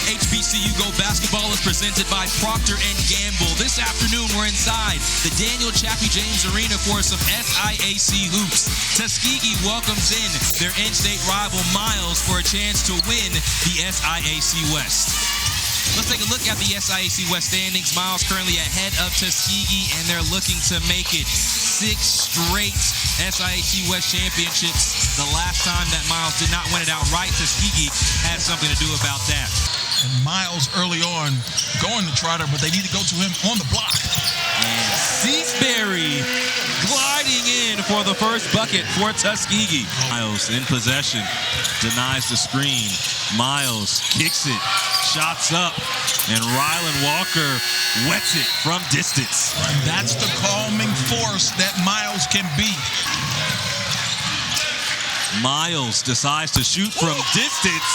HBCU GO basketball is presented by Procter & Gamble. This afternoon, we're inside the Daniel Chaffee James Arena for some SIAC hoops. Tuskegee welcomes in their in-state rival Miles for a chance to win the SIAC West. Let's take a look at the SIAC West standings. Miles currently ahead of Tuskegee, and they're looking to make it 6 straight SIAC West championships. The last time that Miles did not win it outright, Tuskegee had something to do about that. And Miles early on going to Trotter, but they need to go to him on the block. And Seasbury gliding in for the first bucket for Tuskegee. Miles in possession, denies the screen. Miles kicks it, shots up, and Rylan Walker wets it from distance. And that's the calming force that Miles can be. Miles decides to shoot from distance.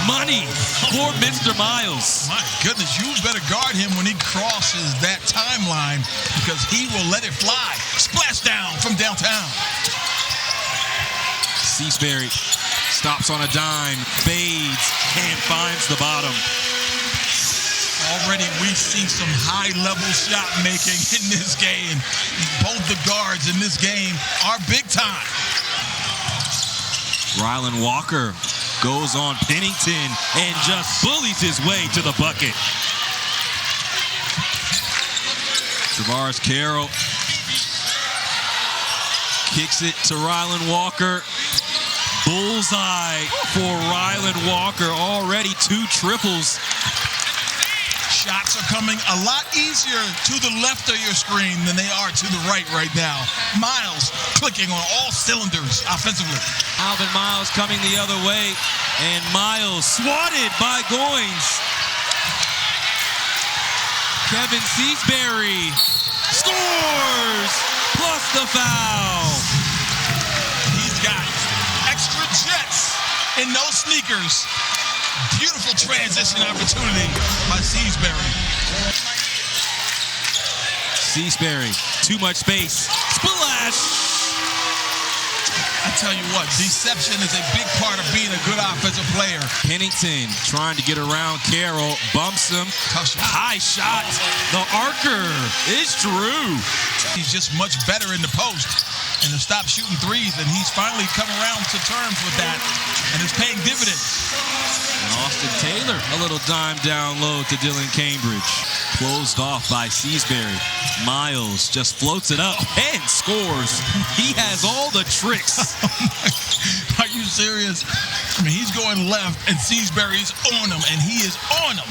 Money for Mr. Miles. My goodness, you better guard him when he crosses that timeline because he will let it fly. Splash down from downtown. Seasbury stops on a dime, fades, and finds the bottom. Already we see some high-level shot making in this game. Both the guards in this game are big time. Rylan Walker goes on Pennington and just bullies his way to the bucket. Tavares Carroll kicks it to Rylan Walker. Bullseye for Rylan Walker. Already 2 triples. Shots are coming a lot easier to the left of your screen than they are to the right now. Miles clicking on all cylinders offensively. Alvin Miles coming the other way, and Miles swatted by Goins. Kevin Seasbury scores, plus the foul. He's got extra jets in those sneakers. Beautiful transition opportunity by Seasbury. Seasbury, too much space. Splash! I tell you what, deception is a big part of being a good offensive player. Pennington trying to get around Carroll, bumps him. High shot. The archer is Drew. He's just much better in the post and to stop shooting threes, and he's finally come around to terms with that, and it's paying dividends. And Austin Taylor, a little dime down low to Dylan Cambridge. Closed off by Seasbury. Miles just floats it up and scores. He has all the tricks. Are you serious? I mean, he's going left, and Seasbury's on him, and he is on him.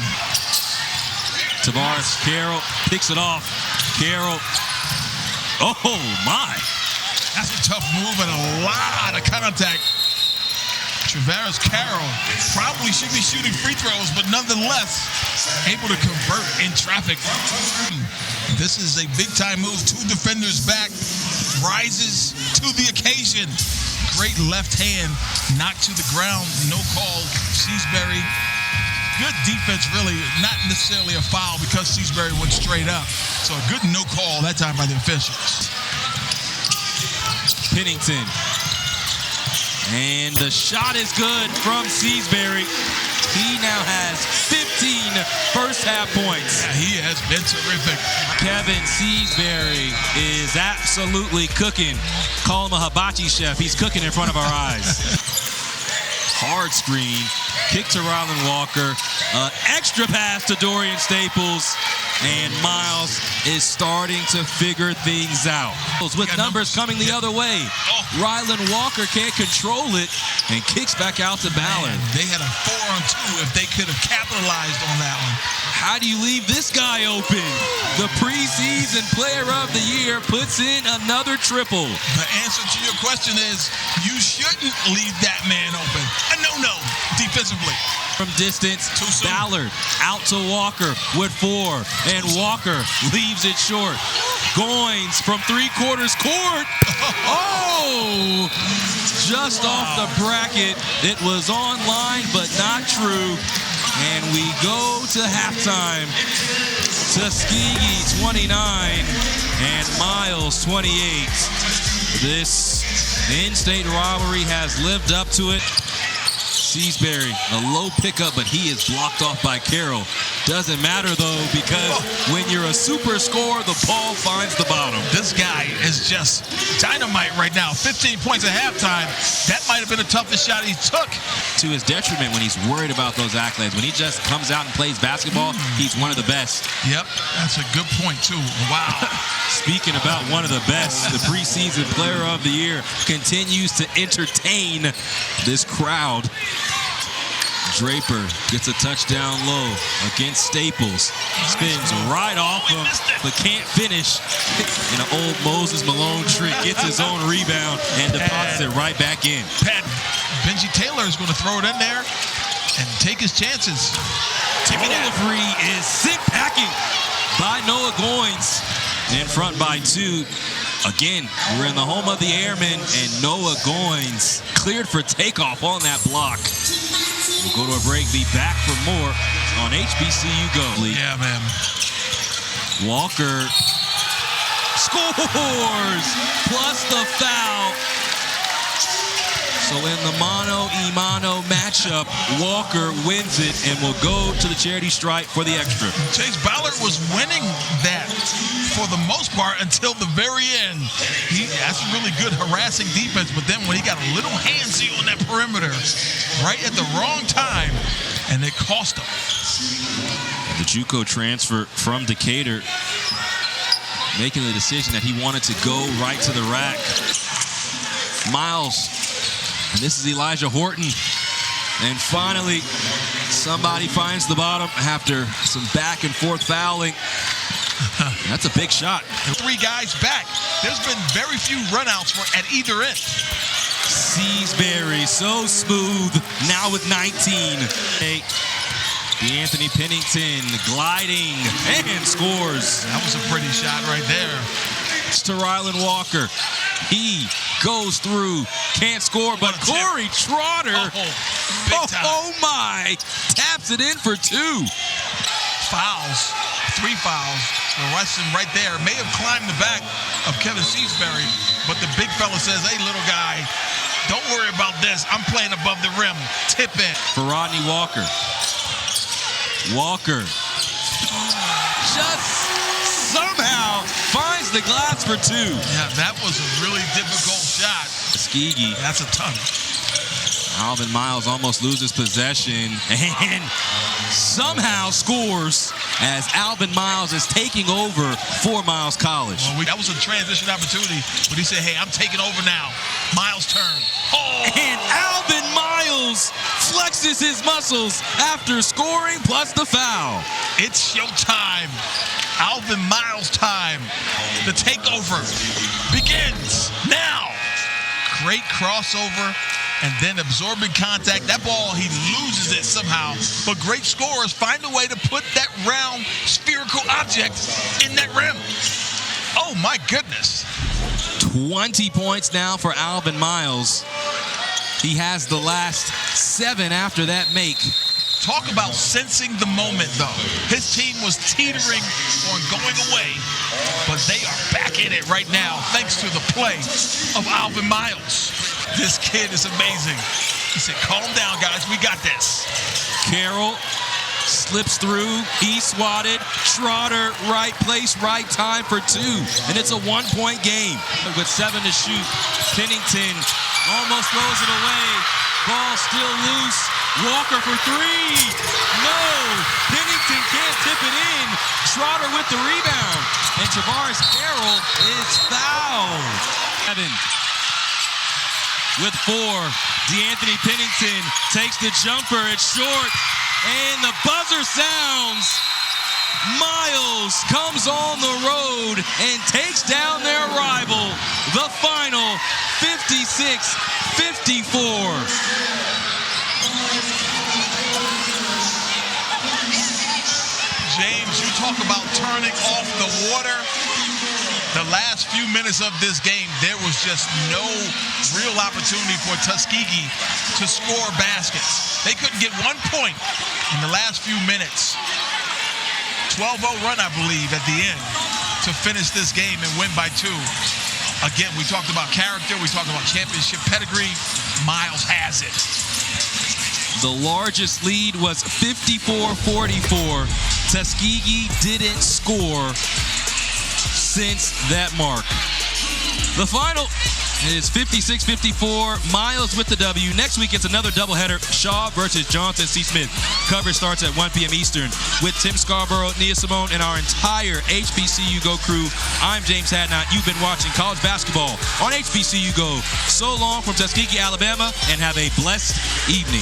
Tavares Carroll picks it off. Carroll. Oh, my. That's a tough move and a lot of contact. Tavares Carroll probably should be shooting free throws, but nonetheless, able to convert in traffic. This is a big-time move. 2 defenders back, rises to the occasion. Great left hand, knocked to the ground, no call. Seasbury, good defense, really, not necessarily a foul because Seasbury went straight up. So a good no call that time by the officials. Pennington. And the shot is good from Seasbury. He now has 15 first-half points. Yeah, he has been terrific. Kevin Seasbury is absolutely cooking. Call him a hibachi chef. He's cooking in front of our eyes. Hard screen. Kick to Rylan Walker. Extra pass to Dorian Staples. And Miles is starting to figure things out. With numbers coming the other way. Rylan Walker can't control it and kicks back out to Ballard. Man, they had a 4-on-2 if they could have capitalized on that one. How do you leave this guy open? The preseason player of the year puts in another triple. The answer to your question is you shouldn't leave that man open. A no-no defensively. From distance, Ballard out to Walker with 4, and Walker leaves it short. Goins from 3/4 court. Oh! Just off the bracket. It was online, but not true. And we go to halftime. Tuskegee 29 and Miles 28. This in-state rivalry has lived up to it. Seasbury, a low pickup, but he is blocked off by Carroll. Doesn't matter, though, because when you're a super scorer, the ball finds the bottom. This guy is just dynamite right now. 15 points at halftime. That might have been the toughest shot he took. To his detriment when he's worried about those accolades. When he just comes out and plays basketball, he's one of the best. Yep, that's a good point, too. Wow. Speaking about one of the best, the preseason player of the year continues to entertain this crowd. Draper gets a touchdown low against Staples. Spins right off him, but can't finish. In an old Moses Malone trick, gets his own rebound and deposits it right back in. Benji Taylor is going to throw it in there and take his chances. Rivalry is sent packing by Noah Goins. In front by 2. Again, we're in the home of the Airmen, and Noah Goins cleared for takeoff on that block. We'll go to a break, be back for more on HBCU GO. Yeah, man. Walker scores, plus the foul. So in the mano-a-mano matchup, Walker wins it and will go to the charity stripe for the extra. Chase Ballard was winning that for the most part until the very end. That's a really good harassing defense, but then when he got a little handsy on that perimeter, right at the wrong time, and it cost him. The JUCO transfer from Decatur making the decision that he wanted to go right to the rack. Miles. And this is Elijah Horton. And finally, somebody finds the bottom after some back and forth fouling. That's a big shot. 3 guys back. There's been very few runouts at either end. Seasbury, so smooth, now with 19. D'Anthony Pennington gliding and scores. That was a pretty shot right there. It's to Rylan Walker. He goes through, can't score, but Corey Trotter, oh my, taps it in for 2. Fouls, 3 fouls. The Russian right there may have climbed the back of Kevin Seasbury, but the big fella says, hey, little guy, don't worry about this. I'm playing above the rim. Tip in. For Rodney Walker. Walker just somehow finds the glass for 2. Yeah, that was a really difficult shot. Tuskegee. That's a ton. Alvin Miles almost loses possession and somehow scores as Alvin Miles is taking over for Miles College. Well, that was a transition opportunity, but he said, hey, I'm taking over now. Miles' turn. Oh! And Alvin Miles flexes his muscles after scoring plus the foul. It's showtime. Alvin Miles time. The takeover begins now. Great crossover and then absorbing contact. That ball, he loses it somehow. But great scorers find a way to put that round spherical object in that rim. Oh, my goodness. 20 points now for Alvin Miles. He has the last 7 after that make. Talk about sensing the moment, though. His team was teetering on going away, but they are back in it right now thanks to the play of Alvin Miles. This kid is amazing. He said, calm down, guys. We got this. Carroll slips through. He swatted. Trotter, right place, right time for 2. And it's a 1-point game with 7 to shoot. Pennington almost throws it away. Ball still loose. Walker for 3. No. Pennington can't tip it in. Trotter with the rebound. And Tavares Carroll is fouled. 7 with 4. D'Anthony Pennington takes the jumper. It's short. And the buzzer sounds. Miles comes on the road and takes down their rival. The final 56-54. James, you talk about turning off the water. The last few minutes of this game, there was just no real opportunity for Tuskegee to score baskets. They couldn't get 1 point in the last few minutes. 12-0 run, I believe, at the end to finish this game and win by 2. Again, we talked about character. We talked about championship pedigree. Miles has it. The largest lead was 54-44. Tuskegee didn't score since that mark. The final is 56-54. Miles with the W. Next week, it's another doubleheader. Shaw versus Johnson C. Smith. Coverage starts at 1 p.m. Eastern with Tim Scarborough, Nia Simone, and our entire HBCU GO crew. I'm James Hadnot. You've been watching college basketball on HBCU GO. So long from Tuskegee, Alabama, and have a blessed evening.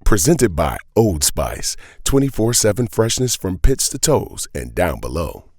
Presented by Old Spice. 24/7 freshness from pits to toes and down below.